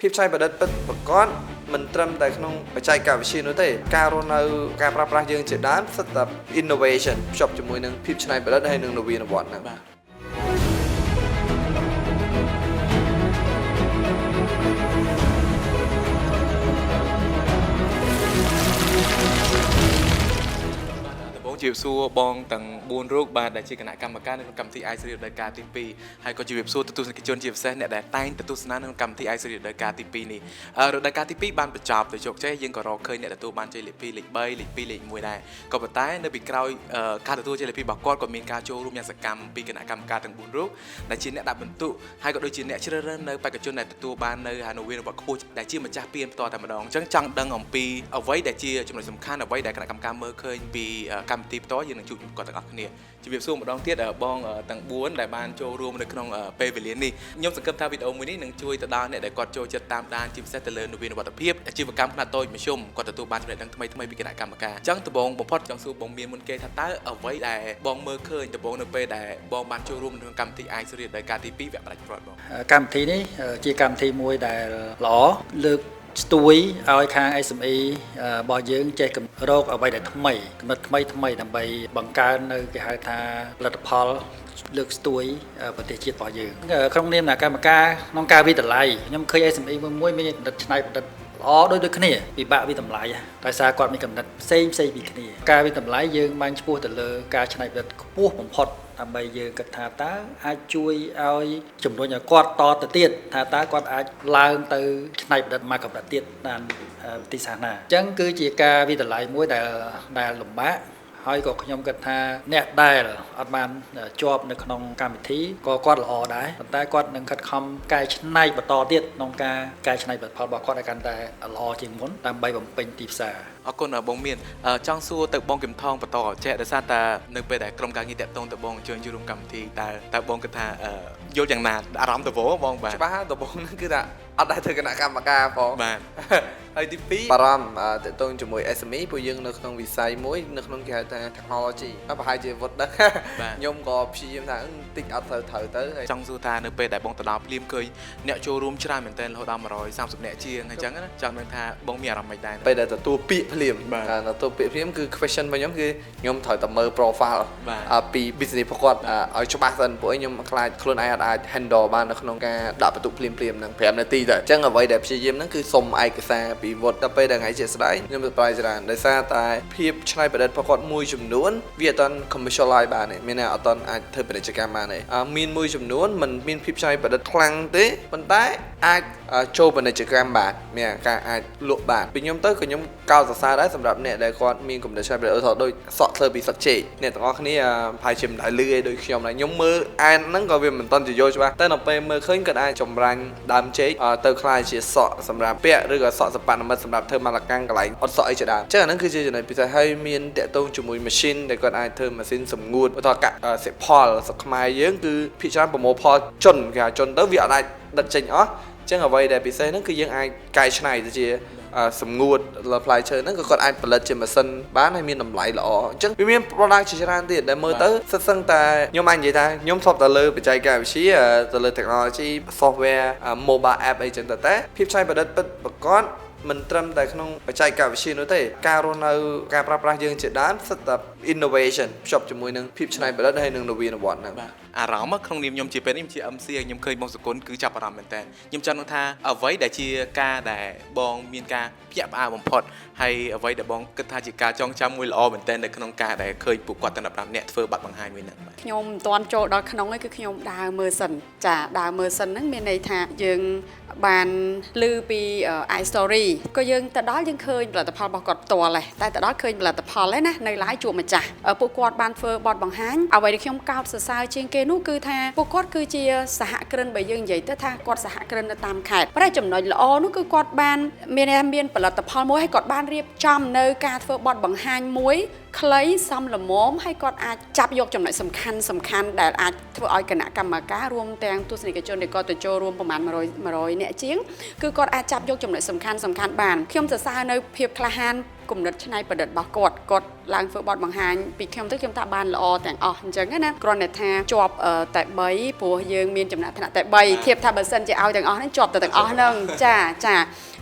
ភាពច្នៃប្រឌិតពិតប្រាកដមិនត្រឹមតែក្នុងបច្ចេកវិទ្យានោះទេការរស់នៅការប្រើប្រាស់យើងជាដើមសិតតែ innovation ភ្ជាប់ជាមួយនឹងភាពច្នៃប្រឌិតហើយនឹងនវានុវត្តន៍ហ្នឹងជាសួរបងទាំង4រូបបាទដែលជាគណៈកម្មការនៅក្នុងកម្មវិធី i Series រដូវកាលទី2ហើយក៏ជាសួរទស្សនិកជនជាពិសេសអ្នកដែលតែងទស្សនានៅក្នុងកម្មវិធី i Series រដូវកាលទី2នេះរដូវកាលទី2បានបញ្ចប់ទៅជោគជ័យយើងក៏រកឃើញអ្នកទទួលបានជ័យលេខ2លេខ3លេខ2លេខ1ដែរក៏ប៉ុន្តែនៅពីក្រោយការទទួលជ័យលេខ2របស់គាត់ក៏មានការចូលរួមយ៉ាងសកម្មពីគណៈកម្មការទាំង4រូបដែលជាអ្នកដាក់បន្ទុកហើយក៏ដូចជាអ្នកជ្រើសរើសនៅបេក្ខជនដែលទទួលបាននៅហានវីនរបស់ខ្ពស់ដែលជាម្ចាស់ពានផ្ទាល់តែម្ដងអញ្ចឹងចង់ដឹងអំពីអ្វីដែលជាចំណុចសំខាន់អ្វីដែលគណៈកម្មការមើលឃើញពីកម្មវិធីផ្ទាល់យើងនឹងជួបគាត់ទាំងអស់គ្នាជំរាបសួរម្ដងទៀតបងទាំង4ដែលបានចូលរួមនៅក្នុងពេលវេលានេះខ្ញុំសង្ឃឹមថាវីដេអូមួយនេះនឹងជួយទៅដល់អ្នកដែលគាត់ចូលចិត្តតាមដានជាពិសេសទៅលើនវានុវត្តភាពអាជីវកម្មខ្នាតតូចមធ្យមគាត់ទទួលបានចំណេះដឹងថ្មីៗពីគណៈកម្មការអញ្ចឹងដំបូងបំផុតចង់សួរបងមានមុនគេថាតើអ្វីដែលបងមើលឃើញដំបូងនៅពេលដែលបងបានចូលរួមក្នុងកម្មវិធី i Series ដោយការទី2វគ្គផ្ដាច់ព្រាត់បងកម្មវិធីនេះជាកម្មវិធីមួយដែលល្អលើកស្ទួយឲ្យខាង SME របស់យើងចេះរកអ្វីដែលថ្មីគំនិតថ្មីដើម្បីបង្កើននៅគេហៅថាផលិតផលលើកស្ទួយប្រទេសជាតិរបស់យើងក្នុងនាមកម្មការក្នុងការវិទ្យាល័យខ្ញុំឃើញ SME មួយមានគំនិតច្នៃប្រឌិតល្អដូចគ្នាពិបាកវិតម្លៃដោយសារគាត់មានគំនិតផ្សេងពីគ្នាការវិតម្លៃយើងបានឆ្ពោះទៅលើការច្នៃប្រឌិតខ្ពស់បំផុតដើម្បីយើងគិតថាតើអាចជួយឲ្យជំរុញឲ្យគាត់តទៅទៀតថាតើគាត់អាចឡើងទៅច្នៃប្រឌិតមកកម្រិតទៀតតាមវិធីសាស្ត្រណាអញ្ចឹងគឺជាការវិទ្យាល័យមួយដែលលំបាកហើយក៏ខ្ញុំគិតថាអ្នកដែលអត់បានជាប់នៅក្នុងកម្មវិធីក៏គាត់ល្អដែរប៉ុន្តែគាត់នឹងខិតខំកែច្នៃបន្តទៀតក្នុងការកែច្នៃផលិតផលរបស់គាត់ឲ្យកាន់តែល្អជាងមុនដើម្បីបំពេញទីផ្សារអរគុណបងមានចង់សួរទៅបងគឹមថងបន្តចេះដោយសារតែនៅពេលដែលក្រុមការងារតាក់ទងទៅបងអញ្ជើញចូលរួមកម្មវិធីតើបងគិតថាយល់យ៉ាងណាអារម្មណ៍ទៅបងបាទច្បាស់ទៅបងហ្នឹងគឺថាអត់ដែរធ្វើគណៈកម្មការផងបាទហើយទី2បារម្ភតាក់ទងជាមួយ SME ពួកយើងនៅក្នុងវិស័យមួយនៅក្នុងគេហៅថា technology ប្រហែលជាវត្តដឹងខ្ញុំក៏ព្យាយាមថាតិចអត់ត្រូវទៅចង់សួរថានៅពេលដែលបងទៅដល់ភ្លាមឃើញអ្នកចូលរួមច្រើនមែនទែនរហូតដល់130នាក់ជាងអញ្ចឹងណាចង់ដឹងថាបងមានអារម្មណ៍មិនដែរពេលដែលទទួលពាក្យភ្លាមទទួលពាក្យភ្លាមគឺ question របស់ខ្ញុំគឺខ្ញុំត្រូវតែមើល profile ពី business របស់គាត់ឲ្យច្បាស់សិនពួកខ្ញុំខ្លាចខ្លួនឯងអាច handle បាននៅក្នុងការដាក់បន្ទុកភ្លាមហ្នឹង5នាទីទៅអញ្ចឹងអ្វីដែលព្យាយាមហ្នឹងគឺសុំឯកសារពីវត្តដល់ពេលដល់ថ្ងៃជាស្ដែងខ្ញុំទៅប្រែច្រើនដោយសារតែភាពច្នៃប្រឌិតរបស់គាត់មួយចំនួនវាអត់ទាន់ commercialize បានទេមានអត់ទាន់អាចធ្វើពាណិជ្ជកម្មបានទេមានមួយចំនួនมันមានភាពច្នៃប្រឌិតខ្លាំងទេប៉ុន្តែអាចចូលពាណិជ្ជកម្មបានមានការអាចលក់បានពីខ្ញុំទៅក៏ខ្ញុំកោតសរសើរដែរសម្រាប់អ្នកដែលគាត់មានគំនិតច្នៃប្រឌិតដូចសក់ធ្វើពីសក់ចេកអ្នកទាំងអស់គ្នាប្រហែលជាមិនដែលលឺឯដូចខ្ញុំដែរខ្ញុំមើលអានហ្នឹងក៏វាមិនទាន់យល់ច្បាស់តែនៅពេលមើលឃើញគាត់អាចចម្រាញ់ដើមចេកទៅខ្លាយជាសក់សម្រាប់ពាក់ឬក៏សក់សប្បនិមិត្តសម្រាប់ធ្វើម៉ាឡាកាំងកន្លែងអត់សក់អីជាដើមអញ្ចឹងអាហ្នឹងគឺជាចំណុចពិសេសហើយមានតាក់ទងជាមួយ machine ដែលគាត់អាចធ្វើម៉ាស៊ីនសម្ងួតឧទាហរណ៍សិផលស្រុកខ្មែរយើងគឺភាគច្រើនប្រមូលផលជន់គេហៅជន់ទៅវាអាចដិតចេញអស់អញ្ចឹងអ្វីដែលពិសេសហ្នឹងគឺយើងអាចកែច្នៃទៅជាសម្ងួតលើផ្លែឈើហ្នឹងក៏គាត់អាចផលិតជាម៉ាស៊ីនបានហើយមានតម្លៃល្អអញ្ចឹងវាមាន product ជាច្រើនទៀតដែលមើលទៅសិតសឹងតែខ្ញុំអាចនិយាយថាខ្ញុំធ្លាប់តែលើបច្ចេកវិទ្យាទៅលើ technology software mobile app អីចឹងតែភាពច្នៃប្រឌិតពិតប្រាកដមិនត្រឹមតែក្នុងបច្ចេកវិទ្យានោះទេការរស់នៅការប្រើប្រាស់យើងជាដើមសិតតែ innovation ភ្ជាប់ជាមួយនឹងភាពច្នៃប្រឌិតហើយនឹងនវានុវត្តន៍ហ្នឹងអារម្មណ៍ក្នុងនាមខ្ញុំជាពេលនេះខ្ញុំជា MC ខ្ញុំឃើញបងសុគន្ធគឺចាប់អារម្មណ៍មែនតើខ្ញុំចង់នឹងថាអ្វីដែលជាការដែលបងមានការភ្ញាក់ផ្អើលបំផុតហើយអ្វីដែលបងគិតថាជាការចងចាំមួយល្អមែនតើនៅក្នុងការដែលឃើញពួកគាត់ទាំង15នាក់ធ្វើបាត់បង្ហាញមួយហ្នឹងខ្ញុំមិនទាន់ចូលដល់ក្នុងឯងគឺខ្ញុំដើរមើលសិនចាដើរមើលសិនហ្នឹងមានន័យថាយើងបានឮពី i story ក៏យើងទៅដល់យើងឃើញផលិតផលរបស់គាត់ផ្ទាល់ដែរតែទៅដល់ឃើញផលិតផលហ្នឹងណានៅ live ជួបម្ចាស់ពួកគាត់បានធ្វើបទបង្ហាញអ្វីដែលខ្ញុំកោតសរសើរជាងគេនោះគឺថាពួកគាត់គឺជាសហគ្រិនបើយើងនិយាយទៅថាគាត់សហគ្រិននៅតាមខេត្តតែចំណុចល្អនោះគឺគាត់បានមានផលិតផលមួយហើយគាត់បានរៀបចំនៅការធ្វើបទបង្ហាញមួយ ខ្លីសំលមមហើយគាត់អាចចាប់យកចំណុចសំខាន់ដែលអាចធ្វើឲ្យគណៈកម្មការរួមទាំងទស្សនិកជនដែលគាត់ទៅចូលរួមប្រមាណ100នាក់ជាងគឺគាត់អាចចាប់យកចំណុចសំខាន់បានខ្ញុំសរសើរនៅភាពក្លាហានគំនិតច្នៃប្រឌិតរបស់គាត់ឡើងធ្វើបទបង្ហាញពីខ្ញុំទៅខ្ញុំថាបានល្អទាំងអស់អញ្ចឹងណាគ្រាន់តែថាជាប់តែ3ព្រោះយើងមានចំណាត់ថ្នាក់តែ3ធៀបថាបើសិនជាឲ្យទាំងអស់ហ្នឹងជាប់ទៅទាំងអស់ហ្នឹងចា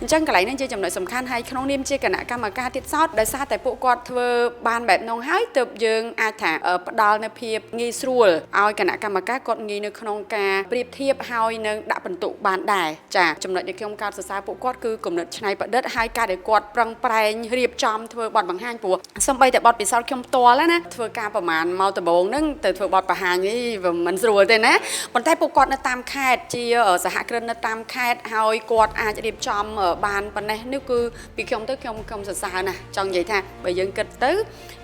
អញ្ចឹងកន្លែងហ្នឹងជាចំណុចសំខាន់ហើយក្នុងនាមជាគណៈកម្មការទៀតសោតដោយសារតែពួកគាត់ធ្វើបានបែបនោះហើយទើបយើងអាចថាផ្ដល់នូវភាពងាយស្រួលឲ្យគណៈកម្មការគាត់ងាយនៅក្នុងការប្រៀបធៀបហើយនឹងដាក់ពិន្ទុបានដែរចាចំណុចដែលខ្ញុំកោតសរសើរពួកគាត់គឺគំនិតច្នៃប្រឌិតហើយការដែលគាត់ប្រឹងប្រែងរៀបចំធ្វើបទបង្ហាញព្រោះសំបីតែបទពិសោធន៍ខ្ញុំផ្ទាល់ណាធ្វើការប្រហែលមកដំបូងហ្នឹងទៅធ្វើបទបង្ហាញនេះវាមិនស្រួលទេណាប៉ុន្តែពួកគាត់នៅតាមខេត្តជាសហគ្រិននៅតាមខេត្តហើយគាត់អាចរៀបចំបានប៉ុណ្ណេះនេះគឺពីខ្ញុំទៅខ្ញុំសរសើរណាស់ចង់និយាយថាបើយើងគិតទៅ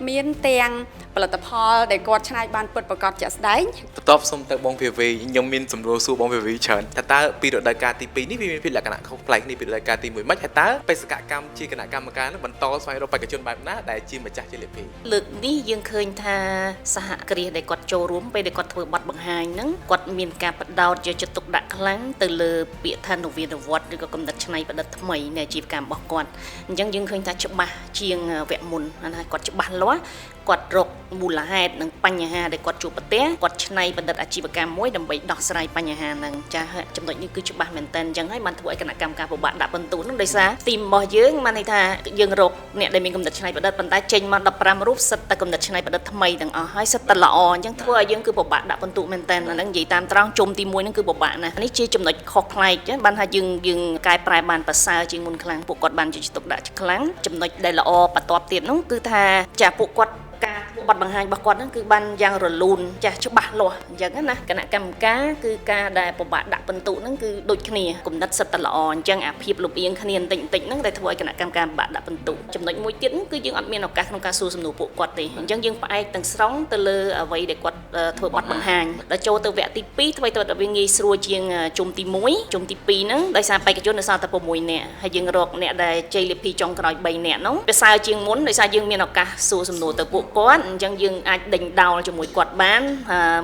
មានទាំងផលិតផលដែលគាត់ច្នៃបានពិតប្រាកដជាក់ស្ដែងបន្ទាប់សុំទៅបងភាវីខ្ញុំមានសំណួរសួរបងភាវីច្រើនតើពីរដូវកាលទី2នេះវាមានលក្ខណៈខុសប្លែកនេះពីរដូវកាលទី1មិនហើយតើបេសកកម្មជាគណៈកម្មការនឹងបន្តស្វែងរកបេក្ខជនបែបណាដែលជាម្ចាស់ជាលទ្ធិលើកនេះយើងឃើញថាសហគ្រាសដែលគាត់ចូលរួមពេលដែលគាត់ធ្វើបទបង្ហាញហ្នឹងគាត់មានការបដោតយកចិត្តទុកដាក់ខ្លាំងទៅលើពាក្យថានវានុវត្តន៍ឬក៏គំនិតច្នៃប្រឌិតថ្មីនៃអាជីវកម្មរបស់គាត់អញ្ចឹងយើងឃើញថាច្បាស់ជាងវគ្គមុនណាគាត់ច្បាស់លាស់គាត់រកមូលហេតុនិងបញ្ហាដែលគាត់ជួបប្រទះគាត់ច្នៃប្រឌិតអាជីវកម្មមួយដើម្បីដោះស្រាយបញ្ហាហ្នឹងចាចំណុចនេះគឺច្បាស់មែនតើអញ្ចឹងហើយបានធ្វើឲ្យគណៈកម្មការពិបាកដាក់ពិន្ទុហ្នឹងដោយសារទីមរបស់យើងបានន័យថាយើងរកអ្នកដែលមានគំនិតច្នៃប្រឌិតប៉ុន្តែចេញមក15រូបសិតតែគំនិតច្នៃប្រឌិតថ្មីទាំងអស់ហើយសិតតែល្អអញ្ចឹងធ្វើឲ្យយើងគឺពិបាកដាក់ពិន្ទុមែនតើអាហ្នឹងនិយាយតាមត្រង់ជុំទី1ហ្នឹងគឺពិបាកណាស់នេះជាចំណុចខុសប្លែកបានថាយើងកែប្រែបានប្រសើរជាងមុនខ្លាំងពួកគាត់បានយកចិត្តទុកដាក់ខ្លាំងចំណុចដែលល្អបន្ទាប់ទៀតហ្នឹងគឺថាចាពួកគាត់ការធ្វើបទបង្ហាញរបស់គាត់ហ្នឹងគឺបានយ៉ាងរលូនចាស់ច្បាស់លាស់អញ្ចឹងណាគណៈកម្មការគឺការដែលពិបាកដាក់ពិន្ទុហ្នឹងគឺដូចគ្នាគំនិតសិតតែល្អអញ្ចឹងអាភាពលំអៀងគ្នាបន្តិចហ្នឹងដែលធ្វើឲ្យគណៈកម្មការពិបាកដាក់ពិន្ទុចំណុចមួយទៀតគឺយើងអត់មានឱកាសក្នុងការសួរសំណួរពួកគាត់ទេអញ្ចឹងយើងផ្អែកទាំងស្រុងទៅលើអ្វីដែលគាត់ធ្វើបទបង្ហាញដល់ចូលទៅវគ្គទី2ធ្វើឲ្យវាងាយស្រួលជាងជុំទី1ជុំទី2ហ្នឹងដោយសារបេក្ខជននៅសល់តែ6នាក់ហើយយើងរកអ្នកដែលជ័យលាភីចុងក្រោយ3នាក់ហ្នឹងវាសើជាងមុនដោយសារយើងមានឱកាសសួរសំណួរទៅពួកគាត់អញ្ចឹងយើងអាចដេញដោលជាមួយគាត់បាន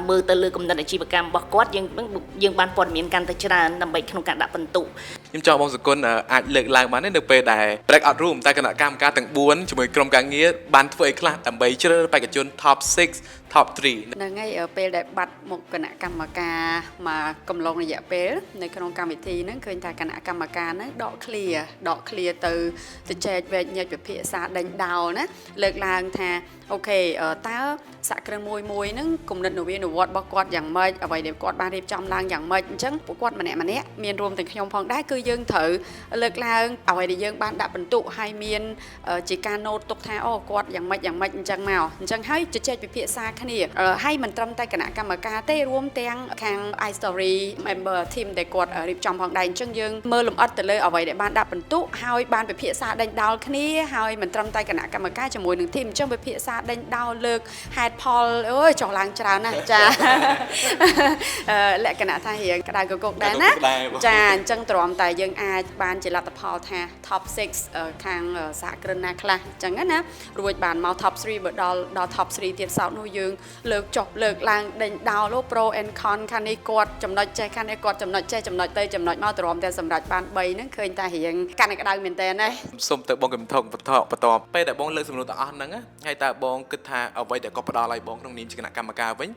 មើលទៅលើគំនិតអាជីវកម្មរបស់គាត់យើងបានព័ត៌មានកាន់តែច្រើនដើម្បីក្នុងការដាក់ពិន្ទុខ្ញុំចង់បងសុគន្ធអាចលើកឡើងបានទេនៅពេលដែល break out room តែគណៈកម្មការទាំង4ជាមួយក្រុមការងារបានធ្វើអីខ្លះដើម្បីជ្រើសរើសបេក្ខជន top 6 top 3ហ្នឹងហើយពេលដែលបាត់មកគណៈកម្មការមកកំឡុងរយៈពេលនៅក្នុងកម្មវិធីហ្នឹងឃើញថាគណៈកម្មការហ្នឹងដក clear ទៅចែកវែកញែកវិភាសាដេញដោលណាលើកឡើងថាអូខេតើសហគ្រិនមួយហ្នឹងគំនិតនវានុវត្តន៍របស់គាត់យ៉ាងម៉េចអ្វីដែលគាត់បានរៀបចំឡើងយ៉ាងម៉េចអញ្ចឹងពួកគាត់ម្នាក់មានរួមទាំងខ្ញុំផងដែរគឺយើងត្រូវលើកឡើងអ្វីដែលយើងបានដាក់ពិន្ទុហើយមានជាការ note ទុកថាអូគាត់យ៉ាងម៉េចអញ្ចឹងមកអញ្ចឹងហើយជជែកពិភាក្សាគ្នាហើយមិនត្រឹមតែគណៈកម្មការទេរួមទាំងខាង iStory member team ដែលគាត់រៀបចំផងដែរអញ្ចឹងយើងមើលលម្អិតទៅលើអ្វីដែលបានដាក់ពិន្ទុហើយបានពិភាក្សាដេញដោលគ្នាហើយមិនត្រឹមតែគណៈកម្មការជាមួយនឹង team អញ្ចឹងពិភាក្សាដេញដោលលើកហេតុផលអើយចុះឡើងច្រើនណាស់ចាលក្ខណៈថារៀងក្តៅកកុកដែរណាចាអញ្ចឹងទ្រាំតែយើងអាចបានជាលទ្ធផលថា top 6ខាងសហគ្រិនណាខ្លះអញ្ចឹងណារួចបានមក top 3បើដល់ top 3ទៀតសោតនោះយើងលើកចុះលើកឡើងដេញដោល pro and con ខាងនេះគាត់ចំណុចចេះខាងនេះគាត់ចំណុចចេះចំណុចទៅចំណុចមកទ្រាំតែសម្រាប់បាន3ហ្នឹងឃើញតែរៀងកាន់តែក្តៅមែនតើណាសូមទៅបងកំថងបន្តពេលដែលបងលើកសំណួរទាំងអស់ហ្នឹងហើយតើបងគិតថាអ្វីដែលគាត់ផ្ដល់ឲ្យបងក្នុងនាមជាគណៈកម្មការវិញ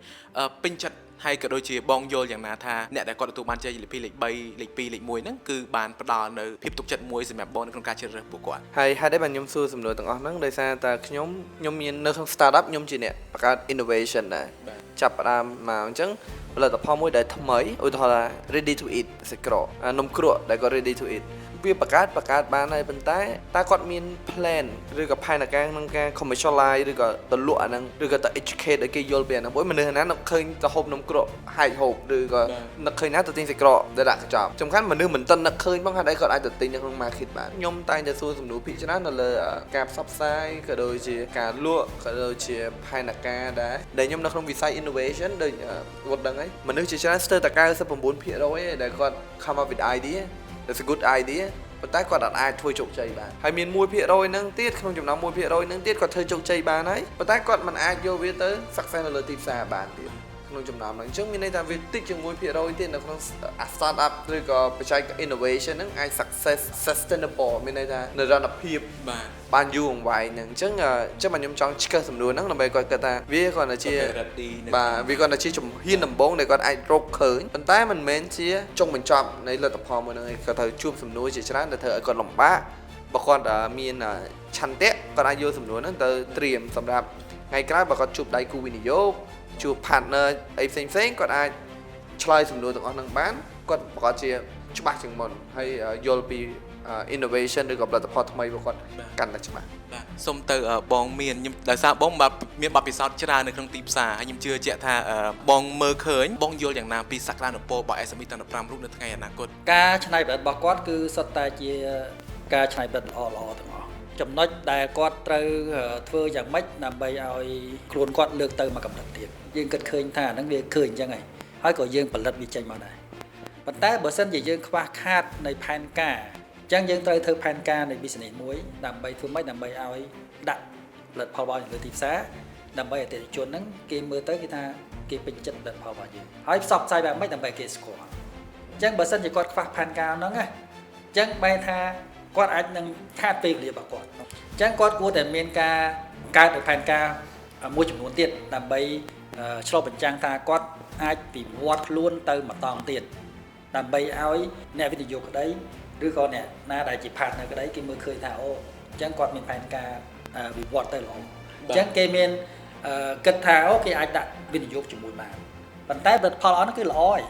ពេញចិត្តហើយក៏ដូចជាបងយល់យ៉ាងណាថាអ្នកដែលគាត់ទទួលបានជ័យលាភីលេខ3លេខ2លេខ1ហ្នឹងគឺបានផ្ដល់នៅភាពទុកចិត្តមួយសម្រាប់បងនៅក្នុងការជ្រើសរើសពួកគាត់ហើយហេតុអីបានខ្ញុំសួរសំណួរទាំងអស់ហ្នឹងដោយសារតែខ្ញុំមាននៅក្នុង startup ខ្ញុំជាអ្នកបង្កើត innovation ដែរចាប់ផ្ដើមមកអញ្ចឹងផលិតផលមួយដែលថ្មីឧទាហរណ៍ ready to eat សាច់ក្រកនំគ្រក់ដែលគាត់ ready to eat វាបង្កើតបានហើយប៉ុន្តែតើគាត់មាន plan ឬក៏ផែនការក្នុងការ commercialize ឬក៏ទៅលក់អាហ្នឹងឬក៏ទៅ educate ឲ្យគេយល់ពីអាហ្នឹងព្រោះមនុស្សណានឹកឃើញទៅហូបនំគ្រក់ហែកហូបឬក៏នឹកឃើញណាទៅទិញសាច់ក្រកដែលដាក់កញ្ចប់សំខាន់មនុស្សមិនទាន់នឹកឃើញផងហេតុអីគាត់អាចទៅទិញនៅក្នុង market បានខ្ញុំតែងតែសួរសំណួរភាគច្រើននៅលើការផ្សព្វផ្សាយក៏ដូចជាការលក់ក៏ដូចជាផែនការដែរដែលខ្ញុំនៅក្នុងវិស័យ innovation ដូចគាត់ដឹងហើយមនុស្សជាច្រើនស្ទើរតែ 99% ឯដែលគាត់ come up with idea That's a good idea ប៉ុន្តែគាត់អាចធ្វើជោគជ័យបានហើយមាន1%ហ្នឹងទៀតក្នុងចំណោម1%ហ្នឹងទៀតគាត់ធ្វើជោគជ័យបានហើយប៉ុន្តែគាត់មិនអាចយកវាទៅ success នៅលើទីផ្សារបានទៀតក្នុងចំណោមហ្នឹងអញ្ចឹងមានន័យថាវាតិចជាង1%ទៀតនៅក្នុង startup ឬក៏បច្ចេក innovation ហ្នឹងអាច success sustainable មានន័យថានិរន្តរភាពបានយូរអង្វែងហ្នឹងអញ្ចឹងខ្ញុំចង់ឆ្កឹះសំណួរហ្នឹងដើម្បីគាត់គិតថាវាគ្រាន់តែជាបាទវាគ្រាន់តែជាជំហានដំបូងដែលគាត់អាចរកឃើញប៉ុន្តែមិនមែនជាចុងបញ្ចប់នៃលទ្ធផលមួយហ្នឹងឯងគាត់ត្រូវជួបសំណួរជាច្រើនដែលធ្វើឲ្យគាត់លំបាកបើគាត់មានឆន្ទៈគាត់អាចយកសំណួរហ្នឹងទៅត្រៀមសម្រាប់ថ្ងៃក្រោយបើគាត់ជួបដៃគូវិនិយោគជួប partner អីផ្សេងគាត់អាចឆ្លើយសំណួរទាំងអស់ហ្នឹងបានគាត់ប្រកាសជាច្បាស់ជាងមុនហើយយល់ពី innovation ឬក៏ផលិតផលថ្មីរបស់គាត់កាន់តែច្បាស់បាទសូមទៅបងមានខ្ញុំដោយសារបងមានបទពិសោធន៍ច្រើននៅក្នុងទីផ្សារហើយខ្ញុំជឿជាក់ថាបងមើលឃើញបងយល់យ៉ាងណាពីសក្តានុពលរបស់ SME ទាំង15រូបនៅថ្ងៃអនាគតការច្នៃប្រឌិតរបស់គាត់គឺសុទ្ធតែជាការច្នៃប្រឌិតល្អទាំងអស់ចំណុចដែលគាត់ត្រូវធ្វើយ៉ាងម៉េចដើម្បីឲ្យខ្លួនគាត់លើកទៅមកកម្រិតទៀតយើងគិតឃើញថាហ្នឹងវាឃើញអញ្ចឹងហើយក៏យើងផលិតវាចេញមកដែរប៉ុន្តែបើសិនជាយើងខ្វះខាតនៃផែនការអញ្ចឹងយើងត្រូវធ្វើផែនការនៃ business មួយដើម្បីធ្វើម៉េចដើម្បីឲ្យដាក់ផលិតផលរបស់យើងលើទីផ្សារដើម្បីអតិថិជនហ្នឹងគេមើលទៅគេថាគេពេញចិត្តផលិតផលរបស់យើងហើយផ្សព្វផ្សាយបែបម៉េចដើម្បីគេស្គាល់អញ្ចឹងបើសិនជាគាត់ខ្វះផែនការហ្នឹងណាអញ្ចឹងបែរថាគាត់អាចនឹងខាតពេលវេលារបស់គាត់អញ្ចឹងគាត់គួរតែមានការកើតផែនការមួយចំនួនទៀតដើម្បីឆ្លុះបញ្ចាំងថាគាត់អាចពិវត្តខ្លួនទៅម្ដងទៀតដើម្បីឲ្យអ្នកវិនិយោគក្តីឬក៏អ្នកណាដែលជា partner ក្តីគេមើលឃើញថាអូអញ្ចឹងគាត់មានផែនការវិវត្តទៅល្អអញ្ចឹងគេមានគិតថាអូគេអាចដាក់វិនិយោគជាមួយបានប៉ុន្តែផលិតផលអស់នោះគឺល្អហើយ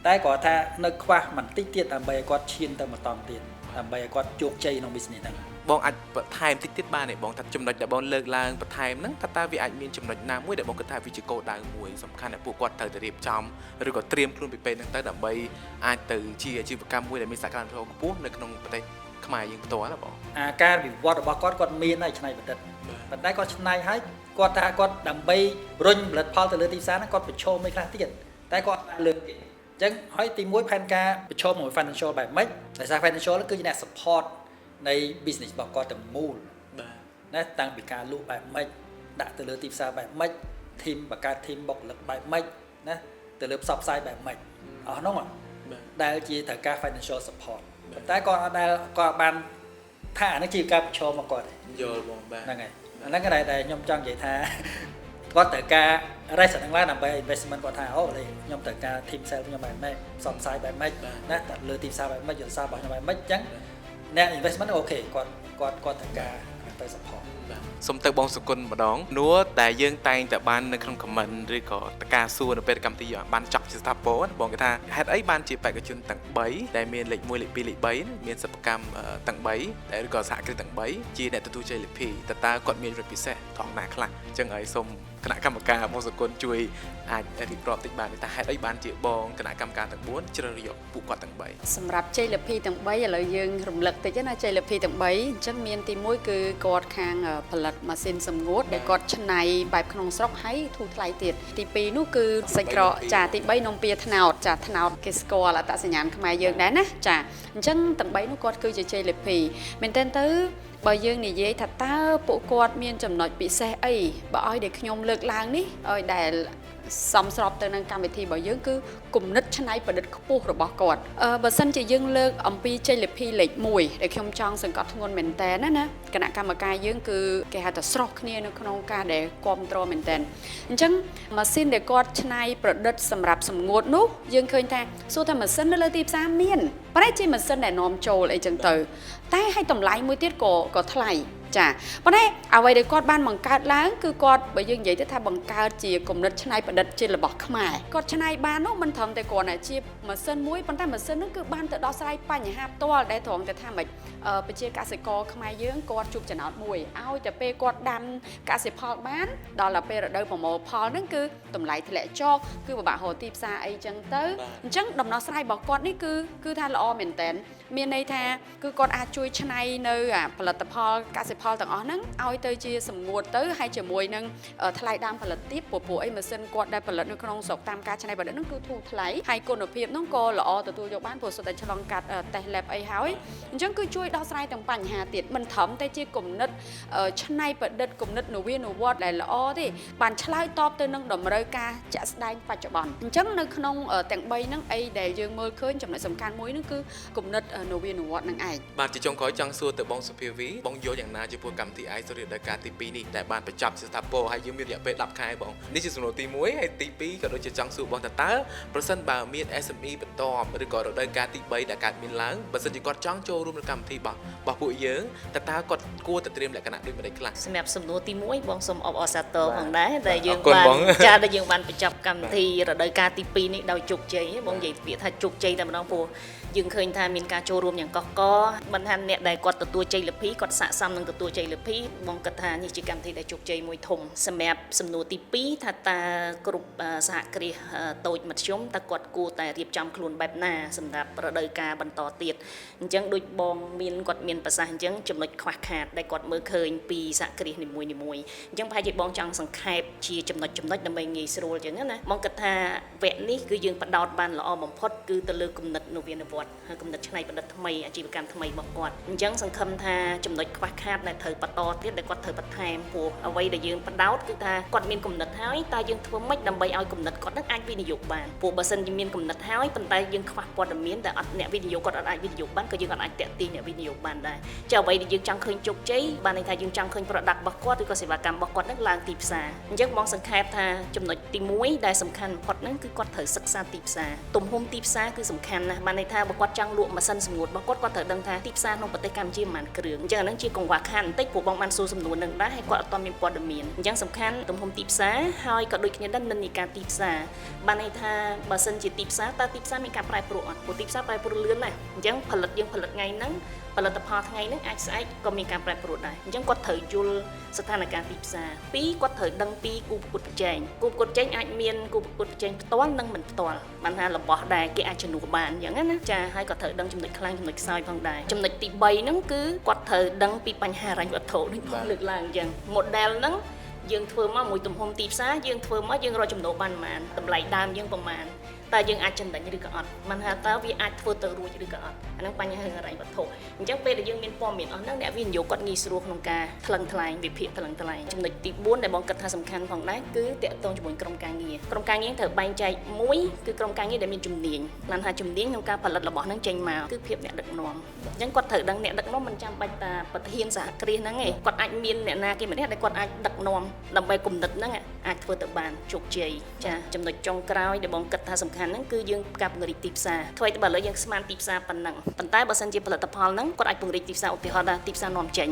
តែគាត់ថានៅខ្វះបន្តិចទៀតដើម្បីឲ្យគាត់ឈានទៅម្ដងទៀតដើម្បីឲ្យគាត់ជោគជ័យក្នុង business ហ្នឹងបងអាចបន្ថែមតិចទៀតបានទេបងថាចំណុចដែលបងលើកឡើងបន្ថែមហ្នឹងតើវាអាចមានចំណុចណាមួយដែលបងគិតថាវាជាគោលដៅមួយសំខាន់ដែលពួកគាត់ត្រូវតែរៀបចំឬក៏ត្រៀមខ្លួនពីពេលហ្នឹងទៅដើម្បីអាចទៅជាអាជីវកម្មមួយដែលមានសក្តានុពលខ្ពស់នៅក្នុងប្រទេសខ្មែរយើងផ្ទាល់ណាបងការវិវត្តរបស់គាត់មានហើយច្នៃប្រឌិតប៉ុន្តែគាត់ច្នៃហើយគាត់ថាគាត់ដើម្បីរុញផលិតផលទៅលើទីផ្សារហ្នឹងគាត់ប្រឈមមួយខ្លះទៀតតែគាត់លើកទៀតអញ្ចឹងហើយទី1ផែនការប្រឈមមួយ financial បែបម៉េចដោយសារ financial គឺជាអ្នក support នៃ business របស់គាត់ទាំងមូលណាតាំងពីការលក់បែបម៉េចដាក់ទៅលើទីផ្សារបែបម៉េច team បង្កើត team បុគ្គលិកបែបម៉េចណាទៅលើផ្សព្វផ្សាយបែបម៉េចអស់ហ្នឹងដែលជាត្រូវការ financial support ប៉ុន្តែគាត់គាត់បានថាអានេះជាការប្រឈមរបស់គាត់យល់បងបាទហ្នឹងហើយអាហ្នឹងក៏ដែលខ្ញុំចង់និយាយថាគាត់ត្រូវការ rest ហ្នឹងឡើងដើម្បី investment គាត់ថាអូខ្ញុំត្រូវការ team sales ខ្ញុំបែបម៉េចផ្សព្វផ្សាយបែបម៉េចណាទៅលើទីផ្សារបែបម៉េចយុទ្ធសាស្ត្ររបស់ខ្ញុំបែបម៉េចអញ្ចឹងអ្នក investment អូខេគាត់ត្រូវការទៅ support សូមទៅបងសុគន្ធម្ដងនួដែលយើងតែងតែបាននៅក្នុង comment ឬក៏តការសួរនៅពេលកម្មវិធីបានចប់ជាស្ថាពរបងគេថាហេតុអីបានជាបេក្ខជនទាំង3ដែលមានលេខ1លេខ2លេខ3មានសិប្បកម្មទាំង3ដែលឬក៏សហគ្រាសទាំង3ជាអ្នកទទួលជ័យលាភីតើគាត់មានរយៈពិសេសត្រង់ណាខ្លះអញ្ចឹងហើយសូមគណៈកម្មការបងសុគន្ធជួយអាចរៀបរាប់តិចបានថាហេតុអីបានជាបងគណៈកម្មការទាំង4ជ្រើសរើសយកពួកគាត់ទាំង3សម្រាប់ជ័យលាភីទាំង3ឥឡូវយើងរំលឹកតិចណាជ័យលាភីទាំង3អញ្ចឹងមានទី1គឺគាត់ខាងផលិតម៉ាស៊ីនសម្ងួតដែលគាត់ច្នៃបែបក្នុងស្រុកហើយធូរថ្លៃទៀតទី2នោះគឺសាច់ក្រកចាទី3នំពៀថ្នោតចាថ្នោតគេស្គាល់អត្តសញ្ញាណខ្មែរយើងដែរណាចាអញ្ចឹងទាំង3នោះគាត់គឺជាជ័យលាភីមែនតើទៅបើយើងនិយាយថាតើពួកគាត់មានចំណុចពិសេសអីបើឲ្យដែលខ្ញុំលើកឡើងនេះឲ្យដែលសមស្របទៅនឹងកម្មវិធីរបស់យើងគឺគំនិតច្នៃប្រឌិតខ្ពស់របស់គាត់បើសិនជាយើងលើកអំពីជ័យលាភីលេខ1ដែលខ្ញុំចង់សង្កត់ធ្ងន់មែនតើណាគណៈកម្មការយើងគឺគេហៅថាស្រស់គ្នានៅក្នុងការដែលគ្រប់គ្រងមែនតើអញ្ចឹងម៉ាស៊ីនដែលគាត់ច្នៃប្រឌិតសម្រាប់សម្ងួតនោះយើងឃើញថាសួរថាម៉ាស៊ីននៅលើទីផ្សារមានប្រហែលជាម៉ាស៊ីនដែលនាំចូលអីចឹងទៅតែឲ្យតម្លៃមួយទៀតក៏ថ្លៃចាប៉ុន្តែអ្វីដែលគាត់បានបង្កើតឡើងគឺគាត់បើយើងនិយាយទៅថាបង្កើតជាគំនិតច្នៃប្រឌិតជារបស់ខ្មែរគាត់ច្នៃបាននោះមិនត្រឹមតែគ្រាន់តែជាម៉ាស៊ីនមួយប៉ុន្តែម៉ាស៊ីននោះគឺបានទៅដោះស្រាយបញ្ហាផ្ទាល់ដែលត្រង់តែថាម៉េចប្រជាកសិករខ្មែរយើងគាត់ជួបចំណោទមួយឲ្យតែពេលគាត់ដាំកសិផលបានដល់ទៅពេលរដូវប្រមូលផលហ្នឹងគឺតម្លៃធ្លាក់ចុះគឺពិបាករកទីផ្សារអីចឹងទៅអញ្ចឹងដំណោះស្រាយរបស់គាត់នេះគឺថាល្អមែនតើ មានន័យថាគឺគាត់អាចជួយឆ្នៃនៅផលិតផលកសិផលទាំងអស់ហ្នឹងឲ្យទៅជាសម្ងួតទៅហើយជាមួយនឹងថ្លៃដើមផលិតទៀតព្រោះអីម៉ាស៊ីនគាត់ដែលផលិតនៅក្នុងស្រុកតាមការច្នៃប្រឌិតហ្នឹងគឺធូរថ្លៃហើយគុណភាពហ្នឹងក៏ល្អទទួលយកបានព្រោះសុទ្ធតែឆ្លងកាត់តេស្ត lab អីហើយអញ្ចឹងគឺជួយដោះស្រាយទាំងបញ្ហាទៀតមិនត្រឹមតែជាគំនិតច្នៃប្រឌិតគំនិតនវានុវត្តន៍ដែលល្អទេបានឆ្លើយតបទៅនឹងតម្រូវការជាក់ស្ដែងបច្ចុប្បន្នអញ្ចឹងនៅក្នុងទាំង3ហ្នឹងអីដែលយើងមើលឃើញចំណុចសំខាន់មួយហ្នឹងគឺគំនិតនវានុវត្តន៍ហ្នឹងឯងបាទជាចុងក្រោយចង់សួរទៅបងសុភាវីបងយល់យ៉ាងណាចំពោះកម្មវិធី i Story ដោយការទី2នេះដែលបានបញ្ចប់ជាស្ថាពរហើយយើងមានរយៈពេល10ខែបងនេះជាសំណួរទី1ហើយទី2ក៏ដូចជាចង់សួរបងតើប្រសិនបើមាន SME បន្តឬក៏រដូវកាលទី3ដែលកើតមានឡើងបើសិនជាគាត់ចង់ចូលរួមនៅកម្មវិធីរបស់ពួកយើងតើគាត់គួរតែត្រៀមលក្ខណៈដូចម្តេចខ្លះសម្រាប់សំណួរទី1បងសូមអបអរសាទរផងដែរដែលយើងបានដែលយើងបានបញ្ចប់កម្មវិធីរដូវកាលទី2នេះដោយជោគជ័យបងនិយាយពាក្យថាជោគជ័យតែម្ដងព្រោះយើងឃើញថាមានការចូលរួមយ៉ាងកុះករមិនថាអ្នកដែលគាត់ទទួលជ័យលាភីគាត់ស័ក្តិសមនឹងទទួលជ័យលាភីបងគិតថានេះជាកម្មវិធីដែលជោគជ័យមួយធំសម្រាប់សំណួរទី2ថាតើគ្រប់សហគ្រាសតូចមធ្យមតើគាត់គួរតែរៀបចំខ្លួនបែបណាសម្រាប់រដូវកាលបន្តទៀតអញ្ចឹងដូចបងគាត់មានប្រសាសន៍អញ្ចឹងចំណុចខ្វះខាតដែលគាត់មើលឃើញពីសហគ្រាសនីមួយៗអញ្ចឹងប្រហែលជាបងចង់សង្ខេបជាចំណុចដើម្បីងាយស្រួលអញ្ចឹងណាបងគិតថាវគ្គនេះគឺយើងបដោតបានល្អបំផុតគឺទៅលើគំនិតនវានុវត្តន៍ហើយគំនិតច្នៃប្រឌិតថ្មីអាជីវកម្មថ្មីរបស់គាត់អញ្ចឹងសង្ឃឹមថាចំណុចខ្វះខាតដែលត្រូវបន្តទៀតដែលគាត់ត្រូវបន្ថែមព្រោះអ្វីដែលយើងបដោតគឺថាគាត់មានគំនិតហើយតើយើងធ្វើម៉េចដើម្បីឲ្យគំនិតគាត់នឹងអាចវិនិយោគបានព្រោះបើសិនជាមានគំនិតហើយប៉ុន្តែយើងខ្វះព័ត៌មានតែអត់អ្នកវិនិយោគគាត់អត់អាចវិនិយោគបានក៏យើងអត់អាចតាក់ទាញអ្នកវិនិយោគបានដែរចាអ្វីដែលយើងចង់ឃើញជោគជ័យបានន័យថាយើងចង់ឃើញ product របស់គាត់ឬក៏សេវាកម្មរបស់គាត់នឹងឡើងទីផ្សារអញ្ចឹងបងសង្ខេបថាចំណុចទី1ដែលសំខាន់បំផុតហ្នឹងគឺគាត់ត្រូវសិក្សាទីផ្សារទំហំទីផ្សារគឺសំខាន់ណាស់បានន័យថាបើគាត់ចង់លក់ម៉ាស៊ីនសម្ងួតរបស់គាត់ត្រូវដឹងថាទីផ្សារក្នុងប្រទេសកម្ពុជាប្រហែលគ្រឿងអញ្ចឹងអានឹងជាកង្វះខាតបន្តិចព្រោះបងបានសួរសំណួរនឹងដែរហើយគាត់អត់ទាន់មានព័ត៌មានអញ្ចឹងសំខាន់ទំហំទីផ្សារហើយក៏ដូចគ្នាដែរនិន្នាការទីផ្សារបានន័យថាបើសិនជាទីផ្សារតើទីផ្សារមានការប្រែប្រួលអត់ព្រោះទីផ្សារប្រែប្រួលលឿនណាស់អញ្ចឹងផលិតថ្ងៃហ្នឹងផលិតផលថ្ងៃហ្នឹងអាចស្អែកក៏មានការប្រែប្រួលដែរអញ្ចឹងគាត់ត្រូវយល់ស្ថានភាពទីផ្សារ2គាត់ត្រូវដឹងពីគូប្រកួតប្រជែងអាចមានគូប្រកួតប្រជែងផ្ទាល់និងមិនផ្ទាល់បានថារបស់ដែលគេអាចជំនួសបានអញ្ចឹងណាចាហើយគាត់ត្រូវដឹងចំណុចខ្លាំងចំណុចខ្សោយផងដែរចំណុចទី3ហ្នឹងគឺគាត់ត្រូវដឹងពីបញ្ហាហិរញ្ញវត្ថុដូចលើកឡើងអញ្ចឹង model ហ្នឹងយើងធ្វើមកមួយទំហំទីផ្សារយើងធ្វើមកយើងរកចំណូលបានប៉ុន្មានតម្លៃដើមយើងប្រមាណតើយើងអាចចំណេញឬក៏អត់មិនថាតើវាអាចធ្វើទៅរួចឬក៏អត់អាហ្នឹងបញ្ហាហិរញ្ញវត្ថុអញ្ចឹងពេលដែលយើងមានព័ត៌មានអស់ហ្នឹងអ្នកវិនិយោគគាត់ងាយស្រួលក្នុងការថ្លឹងថ្លែងវិភាគថ្លឹងថ្លែងចំណុចទី4ដែលបងគិតថាសំខាន់ផងដែរគឺតាក់ទងជាមួយក្រុមការងារត្រូវបែងចែកមួយគឺក្រុមការងារដែលមានជំនាញបានថាជំនាញក្នុងការផលិតរបស់ហ្នឹងចេញមកគឺភាពអ្នកដឹកនាំអញ្ចឹងគាត់ត្រូវដឹងអ្នកដឹកនាំមិនចាំបាច់តាប្រធានសហគ្រាសហ្នឹងឯងគាត់អាចមានអ្នកណាគេម្នាក់ដែលគាត់អាចដឹកនាំដើម្បីគំនិតហ្នឹងអាចធ្វើទៅបានជោគជ័យចាចំណុចចុងក្រោយដែលបងគិតថាសំខាន់ហ្នឹងគឺយើងការពង្រីកទីផ្សារធ្វើឲ្យតែបើឥឡូវយើងស្មានទីផ្សារប៉ុណ្ណឹងប៉ុន្តែបើសិនជាផលិតផលហ្នឹងគាត់អាចពង្រីកទីផ្សារឧទាហរណ៍ថាទីផ្សារនាំចេញ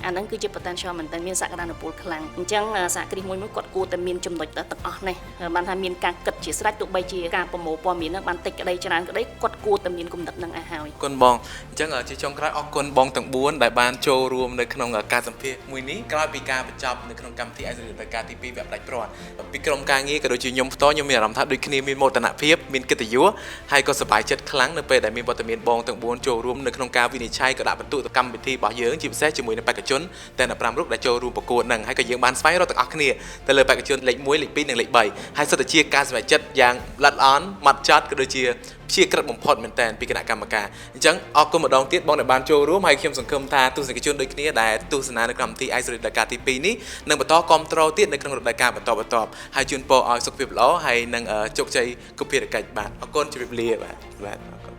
អាហ្នឹងគឺជា potential មែនតើមានសក្តានុពលខ្លាំងអញ្ចឹងសហគ្រាសមួយគាត់គួរតែមានចំណុចទាំងអស់នេះបានថាមានការគិតជាស្រេចទោះបីជាការប្រមូលព័ត៌មានហ្នឹងបានតិចក្តីច្រើនក្តីគាត់គួរតែមានគំនិតហ្នឹងឲ្យហើយគុណបងអញ្ចឹងជាចុងក្រោយអរគុណបងទាំង4ដែលបានចូលរួមនៅក្នុងការសម្ភាសន៍មួយនេះក្រោយពីការបញ្ចប់នៅក្នុងកម្មវិធីអាយរដូវកាលទី2វគ្គផ្ដាច់ព្រាត់ពីក្រុមការងារក៏ដូចជាខ្ញុំផ្ទាល់ខ្ញុំមានអារម្មណ៍ថាដូចគ្នាមានមោទនភាពមានកិត្តិយសហើយក៏សប្បាយចិត្តខ្លាំងនៅពេលដែលមានវត្តមានបងទាំង4ចូលរួមនៅក្នុងការវិនិច្ឆ័យក៏ដាក់បន្ទុកទៅកម្មវិធីរបស់យើងជាពិសេសជាមួយនឹងបេក្ខជនទាំង15រូបដែលចូលរួមប្រកួតនឹងហើយក៏យើងបានស្វែងរកទាំងអស់គ្នាទៅលើបេក្ខជនលេខ1លេខ2និងលេខ3ហើយសុទ្ធតែជាការសម្រេចចិត្តយ៉ាងល្អិតល្អន់ម៉ត់ចត់ក៏ដូចជាព្យាក្រឹតបំផុតមែនតើពីគណៈកម្មការអញ្ចឹងអរគុណម្ដងទៀតបងដែលបានចូលរួមហើយខ្ញុំសង្ឃឹមថាទស្សនិកជនដូចគ្នាដែលទស្សនានៅកម្មវិធី iStory រដូវកាលទី2នេះនឹងបន្តគាំទ្រទៀតនៅក្នុងរដូវកាលបន្តហើយជូនពរឲ្យសុខភាពល្អហើយនឹងជោគជ័យគ្រប់ភារកិច្ចបាទអរគុណជម្រាបលាបាទអរគុណ